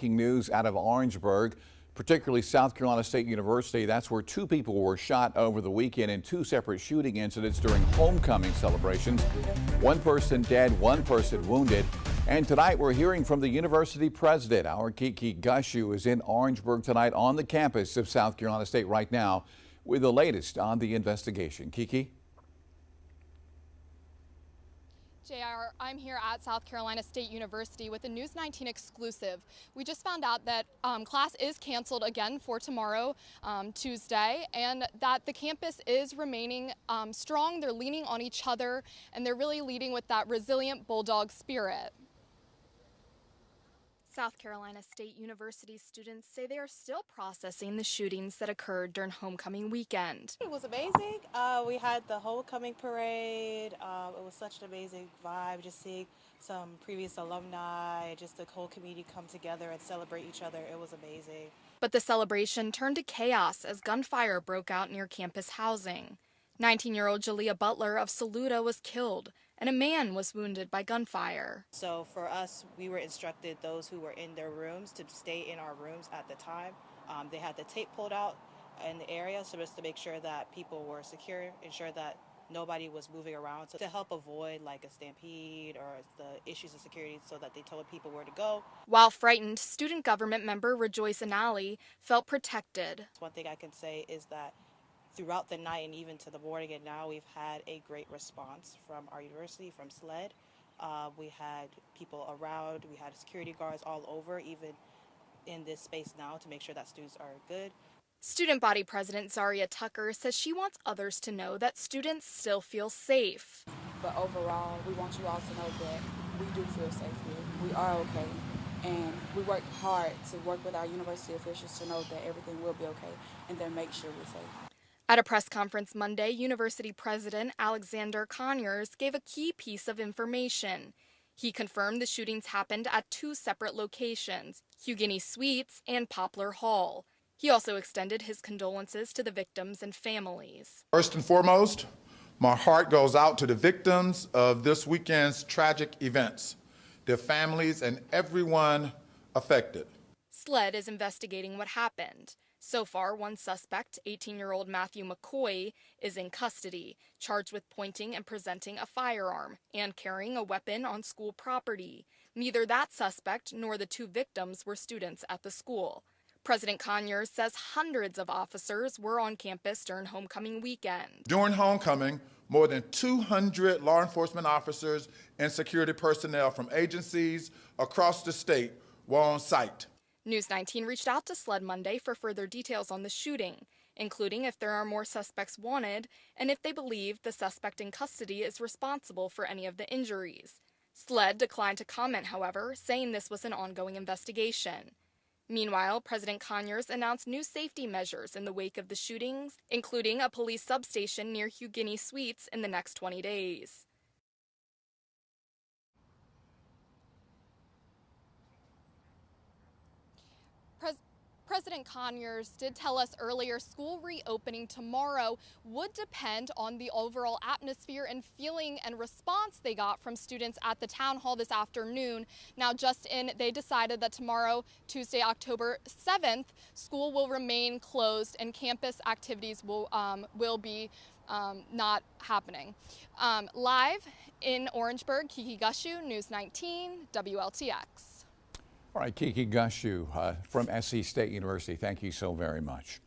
Breaking news out of Orangeburg, particularly South Carolina State University. That's where two people were shot over the weekend in two separate shooting incidents during homecoming celebrations. One person dead, one person wounded. And tonight we're hearing from the university president. Our Kiki Gushu is in Orangeburg tonight on the campus of South Carolina State right now with the latest on the investigation. Kiki? JR, I'm here at South Carolina State University with a News 19 exclusive. We just found out that class is canceled again for tomorrow, Tuesday, and that the campus is remaining strong. They're leaning on each other, and they're really leading with that resilient bulldog spirit. South Carolina State University students say they are still processing the shootings that occurred during homecoming weekend. It was amazing. We had the homecoming parade. It was such an amazing vibe, just seeing some previous alumni, just the whole community come together and celebrate each other. It was amazing. But the celebration turned to chaos as gunfire broke out near campus housing. 19-year-old Jalea Butler of Saluda was killed, and a man was wounded by gunfire. So for us, we were instructed, those who were in their rooms, to stay in our rooms at the time. They had the tape pulled out in the area so just to make sure that people were secure, ensure that nobody was moving around, so to help avoid like a stampede or the issues of security, so that they told people where to go. While frightened, student government member Rejoice Anali felt protected. One thing I can say is that throughout the night and even to the morning and now, we've had a great response from our university, from SLED. We had people around, we had security guards all over, even in this space now, to make sure that students are good. Student body president Zaria Tucker says she wants others to know that students still feel safe. But overall, we want you all to know that we do feel safe here. We are okay. And we work hard to work with our university officials to know that everything will be okay and then make sure we're safe. At a press conference Monday, University President Alexander Conyers gave a key piece of information. He confirmed the shootings happened at two separate locations, Hugueny Suites and Poplar Hall. He also extended his condolences to the victims and families. First and foremost, my heart goes out to the victims of this weekend's tragic events, their families, and everyone affected. SLED is investigating what happened. So far, one suspect, 18-year-old Matthew McCoy, is in custody, charged with pointing and presenting a firearm and carrying a weapon on school property. Neither that suspect nor the two victims were students at the school. President Conyers says hundreds of officers were on campus during homecoming weekend. During homecoming, more than 200 law enforcement officers and security personnel from agencies across the state were on site. News 19 reached out to SLED Monday for further details on the shooting, including if there are more suspects wanted and if they believe the suspect in custody is responsible for any of the injuries. SLED declined to comment, however, saying this was an ongoing investigation. Meanwhile, President Conyers announced new safety measures in the wake of the shootings, including a police substation near Hugueny Suites in the next 20 days. President Conyers did tell us earlier school reopening tomorrow would depend on the overall atmosphere and feeling and response they got from students at the town hall this afternoon. Now, they decided that tomorrow, Tuesday, October 7th, school will remain closed and campus activities will be not happening. Live in Orangeburg, Kiki Gushu, News 19, WLTX. All right, Kiki Gushu from SC State University, thank you so very much.